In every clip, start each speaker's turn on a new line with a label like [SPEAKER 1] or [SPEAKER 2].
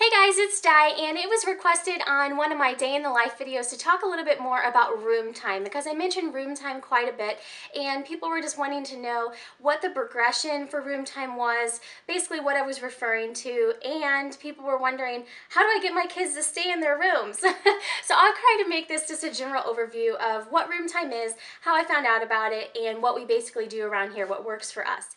[SPEAKER 1] Hey guys, it's Di, and it was requested on one of my day in the life videos to talk a little bit more about room time, because I mentioned room time quite a bit and people were just wanting to know what the progression for room time was, basically what I was referring to, and people were wondering, how do I get my kids to stay in their rooms? So I'll try to make this just a general overview of what room time is, how I found out about it, and what we basically do around here, what works for us.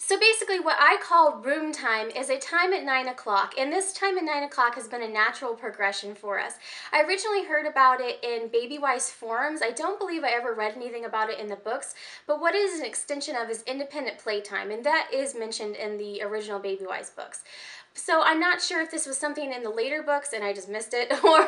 [SPEAKER 1] So basically what I call room time is a time at 9 o'clock, and this time at 9 o'clock has been a natural progression for us. I originally heard about it in baby-wise forums. I don't believe I ever read anything about it in the books, but what it is an extension of is independent playtime, and that is mentioned in the original baby-wise books. So I'm not sure if this was something in the later books and I just missed it, or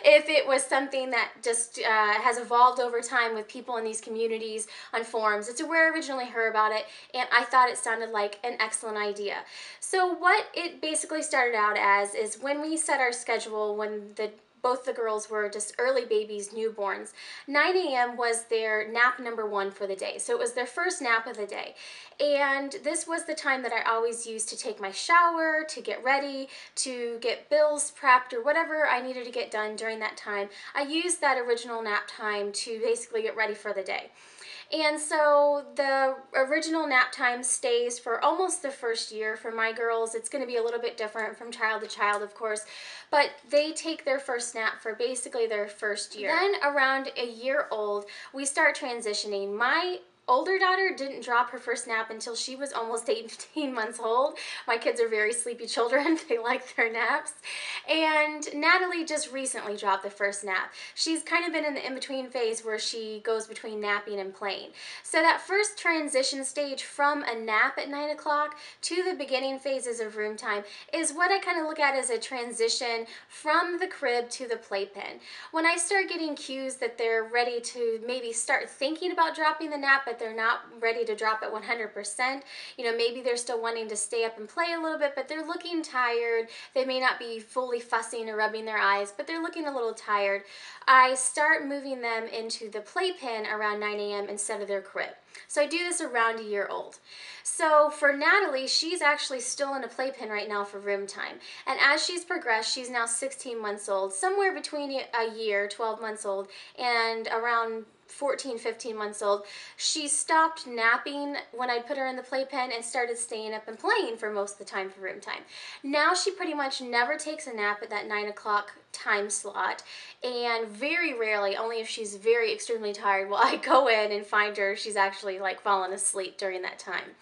[SPEAKER 1] if it was something that just has evolved over time with people in these communities on forums. It's where I originally heard about it, and I thought it sounded like an excellent idea. So what it basically started out as is when we set our schedule, when both the girls were just early babies, newborns. 9 a.m. was their nap number one for the day. So it was their first nap of the day. And this was the time that I always used to take my shower, to get ready, to get bills prepped, or whatever I needed to get done during that time. I used that original nap time to basically get ready for the day. And so the original nap time stays for almost the first year. For my girls, it's going to be a little bit different from child to child, of course, but they take their first nap for basically their first year. Then around a year old, we start transitioning. My older daughter didn't drop her first nap until she was almost 18 months old. My kids are very sleepy children. They like their naps. And Natalie just recently dropped the first nap. She's kind of been in the in-between phase where she goes between napping and playing. So that first transition stage from a nap at 9 o'clock to the beginning phases of room time is what I kind of look at as a transition from the crib to the playpen. When I start getting cues that they're ready to maybe start thinking about dropping the nap, but they're not ready to drop it 100%. You know, maybe they're still wanting to stay up and play a little bit, but they're looking tired. They may not be fully fussing or rubbing their eyes, but they're looking a little tired. I start moving them into the playpen around 9 a.m. instead of their crib. So I do this around a year old. So for Natalie, she's actually still in a playpen right now for room time. And as she's progressed, she's now 16 months old, somewhere between a year, 12 months old, and around 14, 15 months old. She stopped napping when I put her in the playpen and started staying up and playing for most of the time for room time. Now she pretty much never takes a nap at that 9 o'clock time slot, and very rarely, only if she's very extremely tired, will I go in and find her she's actually like fallen asleep during that time.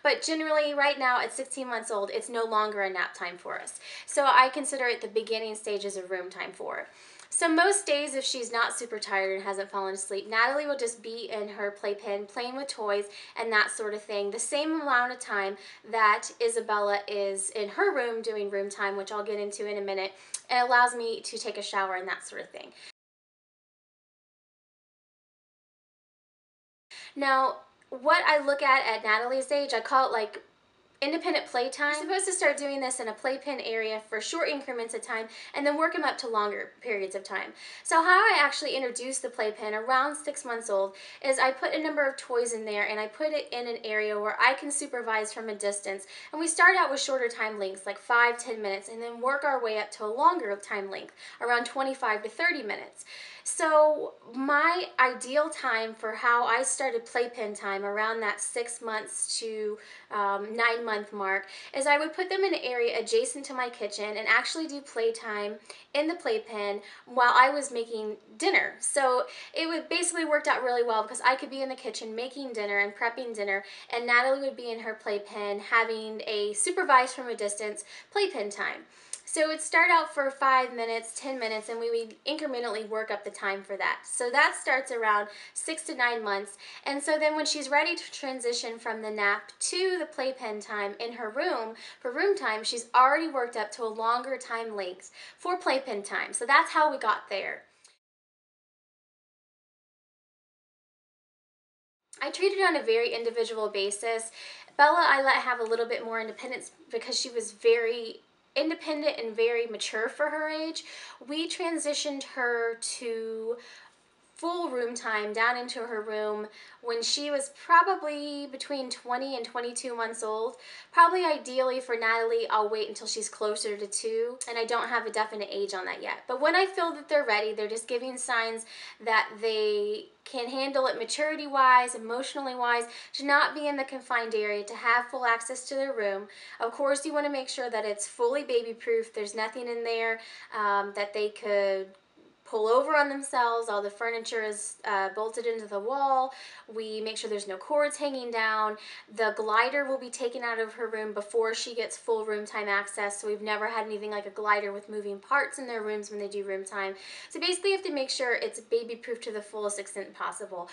[SPEAKER 1] But generally right now at 16 months old, it's no longer a nap time for us. So I consider it the beginning stages of room time for her. So most days, if she's not super tired and hasn't fallen asleep, Natalie will just be in her playpen playing with toys and that sort of thing, the same amount of time that Isabella is in her room doing room time, which I'll get into in a minute, and allows me to take a shower and that sort of thing. Now, what I look at Natalie's age, I call it like independent playtime. You're supposed to start doing this in a playpen area for short increments of time and then work them up to longer periods of time. So how I actually introduce the playpen around 6 months old is I put a number of toys in there and I put it in an area where I can supervise from a distance. And we start out with shorter time lengths, like 5-10 minutes, and then work our way up to a longer time length, around 25 to 30 minutes. So my ideal time for how I started playpen time around that 6 months to 9-month mark is I would put them in an area adjacent to my kitchen and actually do playtime in the playpen while I was making dinner. So it would basically worked out really well because I could be in the kitchen making dinner and prepping dinner, and Natalie would be in her playpen having a supervised from a distance playpen time. So it would start out for 5 minutes, 10 minutes, and we would incrementally work up the time for that. So that starts around 6 to 9 months. And so then when she's ready to transition from the nap to the playpen time in her room, for room time, she's already worked up to a longer time length for playpen time. So that's how we got there. I treat it on a very individual basis. Bella, I let have a little bit more independence because she was very independent and very mature for her age. We transitioned her to full room time down into her room when she was probably between 20 and 22 months old. Probably ideally for Natalie, I'll wait until she's closer to 2, and I don't have a definite age on that yet. But when I feel that they're ready, they're just giving signs that they can handle it maturity-wise, emotionally-wise, to not be in the confined area, to have full access to their room. Of course, you want to make sure that it's fully baby-proof. There's nothing in there that they could pull over on themselves. All the furniture is bolted into the wall. We make sure there's no cords hanging down. The glider will be taken out of her room before she gets full room time access, so we've never had anything like a glider with moving parts in their rooms when they do room time. So basically you have to make sure it's baby proof to the fullest extent possible.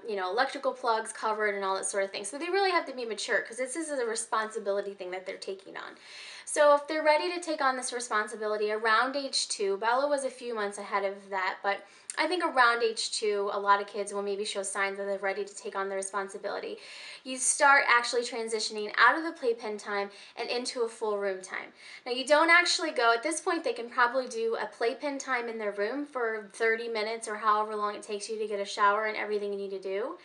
[SPEAKER 1] You know, electrical plugs covered and all that sort of thing. So they really have to be mature because this is a responsibility thing that they're taking on. So if they're ready to take on this responsibility around age 2, Bella was a few months ahead of that, but I think around age 2, a lot of kids will maybe show signs that they're ready to take on the responsibility. You start actually transitioning out of the playpen time and into a full room time. Now you don't actually go, at this point they can probably do a playpen time in their room for 30 minutes or however long it takes you to get a shower and everything you need to do.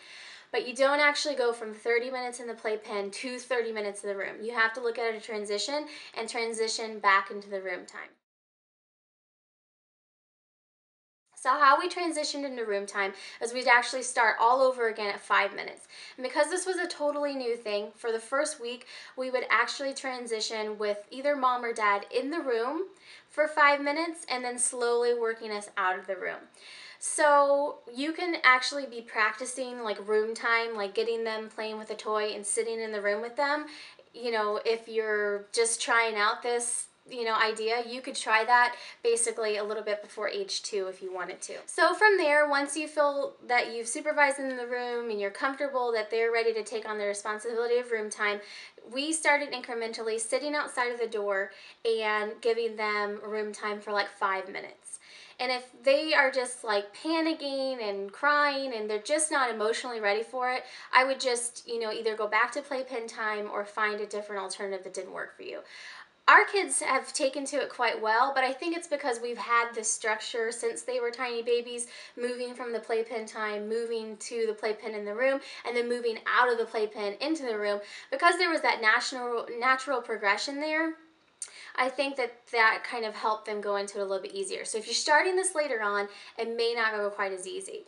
[SPEAKER 1] But you don't actually go from 30 minutes in the playpen to 30 minutes in the room. You have to look at a transition and transition back into the room time. So how we transitioned into room time is we'd actually start all over again at 5 minutes. And because this was a totally new thing, for the first week, we would actually transition with either mom or dad in the room for 5 minutes and then slowly working us out of the room. So you can actually be practicing like room time, like getting them playing with a toy and sitting in the room with them. You know, if you're just trying out this, you know, idea, you could try that basically a little bit before age 2 if you wanted to. So from there, once you feel that you've supervised them in the room and you're comfortable that they're ready to take on the responsibility of room time, we started incrementally sitting outside of the door and giving them room time for like 5 minutes. And if they are just like panicking and crying and they're just not emotionally ready for it, I would just, you know, either go back to playpen time or find a different alternative that didn't work for you. Our kids have taken to it quite well, but I think it's because we've had this structure since they were tiny babies, moving from the playpen time, moving to the playpen in the room, and then moving out of the playpen into the room. Because there was that natural progression there, I think that kind of helped them go into it a little bit easier. So if you're starting this later on, it may not go quite as easy.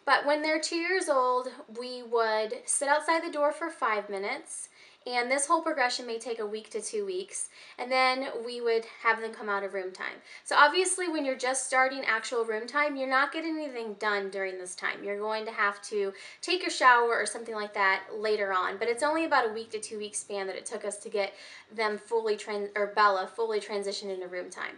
[SPEAKER 1] But when they're 2 years old, we would sit outside the door for 5 minutes, and this whole progression may take a week to 2 weeks, and then we would have them come out of room time. So obviously when you're just starting actual room time, you're not getting anything done during this time. You're going to have to take a shower or something like that later on, but it's only about a week to 2 week span that it took us to get them Bella fully transitioned into room time.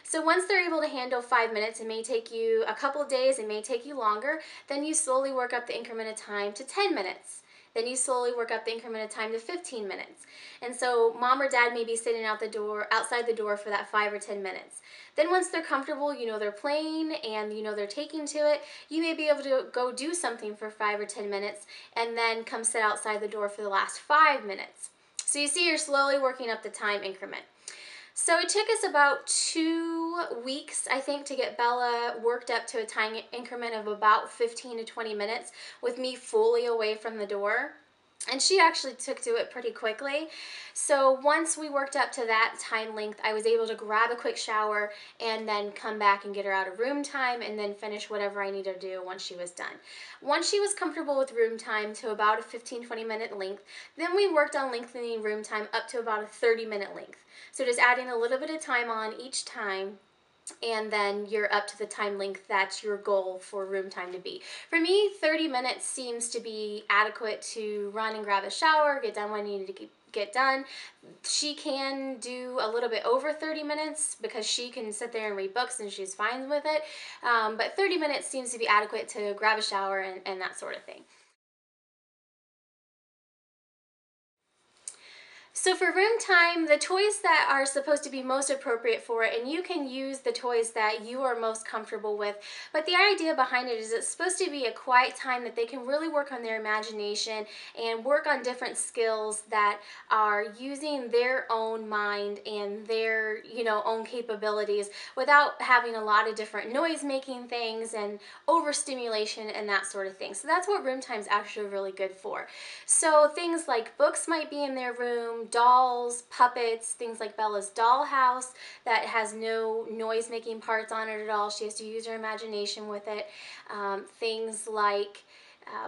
[SPEAKER 1] So once they're able to handle 5 minutes, it may take you a couple of days, it may take you longer, then you slowly work up the increment of time to 10 minutes. Then you slowly work up the increment of time to 15 minutes. And so mom or dad may be sitting outside the door for that 5 or 10 minutes. Then once they're comfortable, you know they're playing and you know they're taking to it, you may be able to go do something for 5 or 10 minutes and then come sit outside the door for the last 5 minutes. So you see you're slowly working up the time increment. So it took us about 2 weeks, I think, to get Bella worked up to a time increment of about 15 to 20 minutes with me fully away from the door. And she actually took to it pretty quickly. So once we worked up to that time length, I was able to grab a quick shower and then come back and get her out of room time and then finish whatever I needed to do once she was done. Once she was comfortable with room time to about a 15-20 minute length, then we worked on lengthening room time up to about a 30-minute length. So just adding a little bit of time on each time, and then you're up to the time length that's your goal for room time to be. For me, 30 minutes seems to be adequate to run and grab a shower, get done what I need to get done. She can do a little bit over 30 minutes because she can sit there and read books and she's fine with it. But 30 minutes seems to be adequate to grab a shower and that sort of thing. So for room time, the toys that are supposed to be most appropriate for it, and you can use the toys that you are most comfortable with, but the idea behind it is it's supposed to be a quiet time that they can really work on their imagination and work on different skills that are using their own mind and their, own capabilities without having a lot of different noise making things and overstimulation and that sort of thing. So that's what room time is actually really good for. So things like books might be in their room, dolls, puppets, things like Bella's dollhouse that has no noise making parts on it at all. She has to use her imagination with it. Things like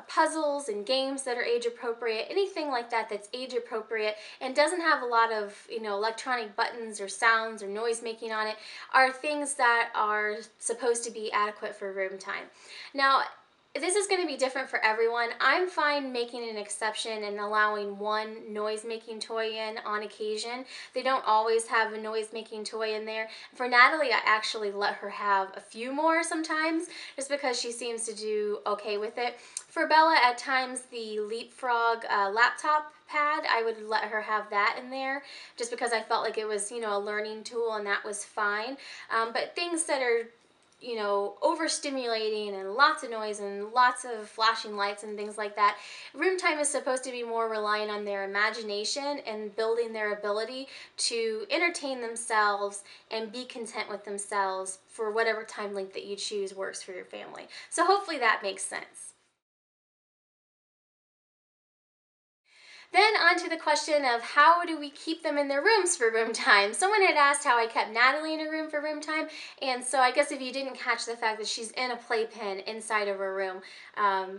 [SPEAKER 1] puzzles and games that are age appropriate, anything like that that's age appropriate and doesn't have a lot of electronic buttons or sounds or noise making on it are things that are supposed to be adequate for room time. Now, this is going to be different for everyone. I'm fine making an exception and allowing one noise-making toy in on occasion. They don't always have a noise-making toy in there. For Natalie, I actually let her have a few more sometimes just because she seems to do okay with it. For Bella, at times the Leapfrog laptop pad, I would let her have that in there just because I felt like it was, a learning tool and that was fine. But things that are overstimulating and lots of noise and lots of flashing lights and things like that. Room time is supposed to be more relying on their imagination and building their ability to entertain themselves and be content with themselves for whatever time length that you choose works for your family. So hopefully that makes sense. Then on to the question of how do we keep them in their rooms for room time. Someone had asked how I kept Natalie in a room for room time, and so I guess if you didn't catch the fact that she's in a playpen inside of her room,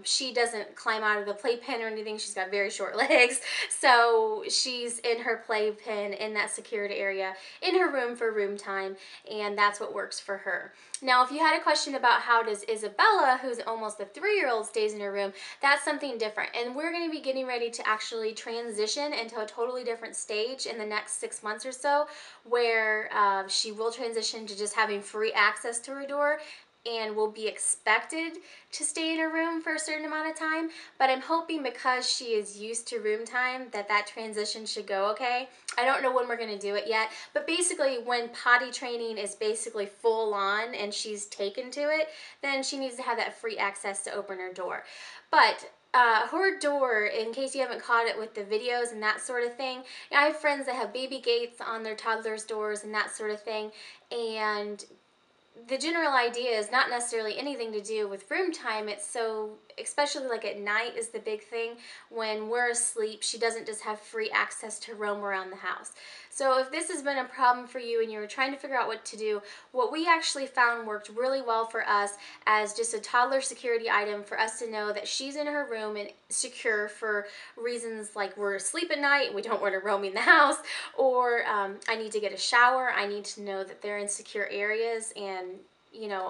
[SPEAKER 1] she doesn't climb out of the playpen or anything. She's got very short legs, so she's in her playpen in that secured area in her room for room time, and that's what works for her. Now, if you had a question about how does Isabella, who's almost a 3-year-old, stays in her room, that's something different, and we're going to be getting ready to actually transition into a totally different stage in the next 6 months or so, where she will transition to just having free access to her door and will be expected to stay in her room for a certain amount of time. But I'm hoping because she is used to room time that transition should go okay. I don't know when we're going to do it yet, but basically when potty training is basically full on and she's taken to it, then she needs to have that free access to open her door. But her door, in case you haven't caught it with the videos and that sort of thing, I have friends that have baby gates on their toddlers' doors and that sort of thing, and the general idea is not necessarily anything to do with room time. It's so, especially like at night is the big thing. When we're asleep, she doesn't just have free access to roam around the house. So if this has been a problem for you and you're trying to figure out what to do, what we actually found worked really well for us as just a toddler security item for us to know that she's in her room and secure for reasons like we're asleep at night and we don't want her roaming the house, or I need to get a shower, I need to know that they're in secure areas and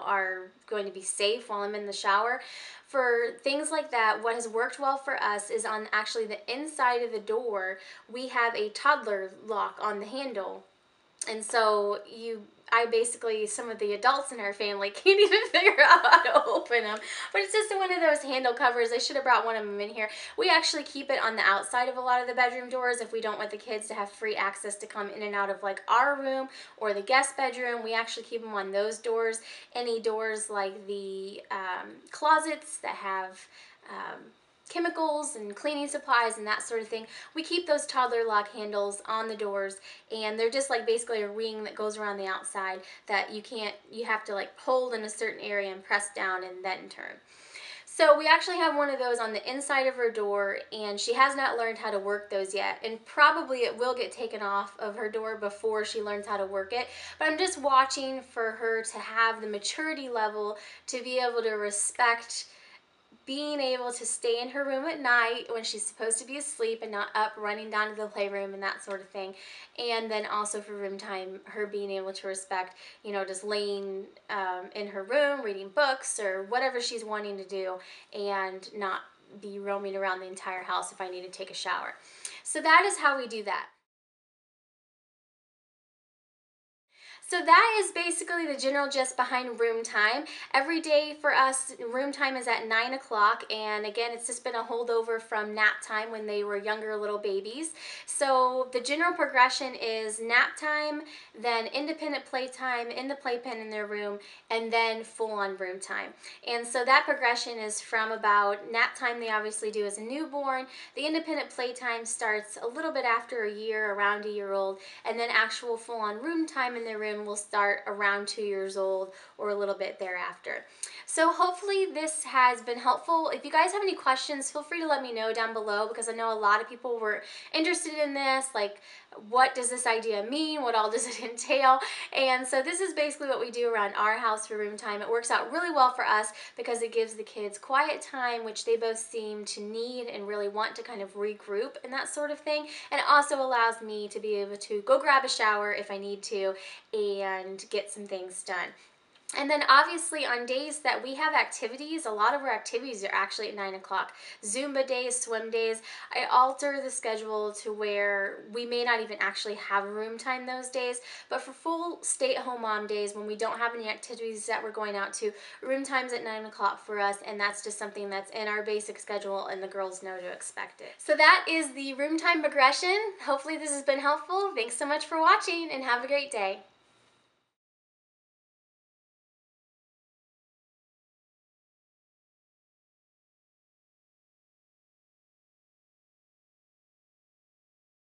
[SPEAKER 1] are going to be safe while I'm in the shower. For things like that, what has worked well for us is on actually the inside of the door, we have a toddler lock on the handle. And so I basically, some of the adults in our family can't even figure out how to open them. But it's just one of those handle covers. I should have brought one of them in here. We actually keep it on the outside of a lot of the bedroom doors if we don't want the kids to have free access to come in and out of like our room or the guest bedroom. We actually keep them on those doors. Any doors like the closets that have chemicals and cleaning supplies and that sort of thing, we keep those toddler lock handles on the doors, and they're just like basically a ring that goes around the outside that you have to like hold in a certain area and press down and then turn. So we actually have one of those on the inside of her door, and she has not learned how to work those yet, and probably it will get taken off of her door before she learns how to work it. But I'm just watching for her to have the maturity level to be able to respect being able to stay in her room at night when she's supposed to be asleep and not up running down to the playroom and that sort of thing. And then also for room time, her being able to respect, just laying in her room, reading books or whatever she's wanting to do, and not be roaming around the entire house if I need to take a shower. So that is how we do that. So that is basically the general gist behind room time. Every day for us, room time is at 9 o'clock, and again, it's just been a holdover from nap time when they were younger little babies. So the general progression is nap time, then independent playtime in the playpen in their room, and then full-on room time. And so that progression is from about nap time they obviously do as a newborn. The independent playtime starts a little bit after a year, around a year old, and then actual full-on room time in their room will start around 2 years old or a little bit thereafter. So hopefully this has been helpful. If you guys have any questions, feel free to let me know down below, because I know a lot of people were interested in this, like what does this idea mean? What all does it entail? And so this is basically what we do around our house for room time. It works out really well for us because it gives the kids quiet time, which they both seem to need and really want to kind of regroup and that sort of thing. And it also allows me to be able to go grab a shower if I need to and get some things done. And then obviously on days that we have activities, a lot of our activities are actually at 9 o'clock. Zumba days, swim days, I alter the schedule to where we may not even actually have room time those days. But for full stay-at-home mom days, when we don't have any activities that we're going out to, room time's at 9 o'clock for us, and that's just something that's in our basic schedule, and the girls know to expect it. So that is the room time progression. Hopefully this has been helpful. Thanks so much for watching, and have a great day.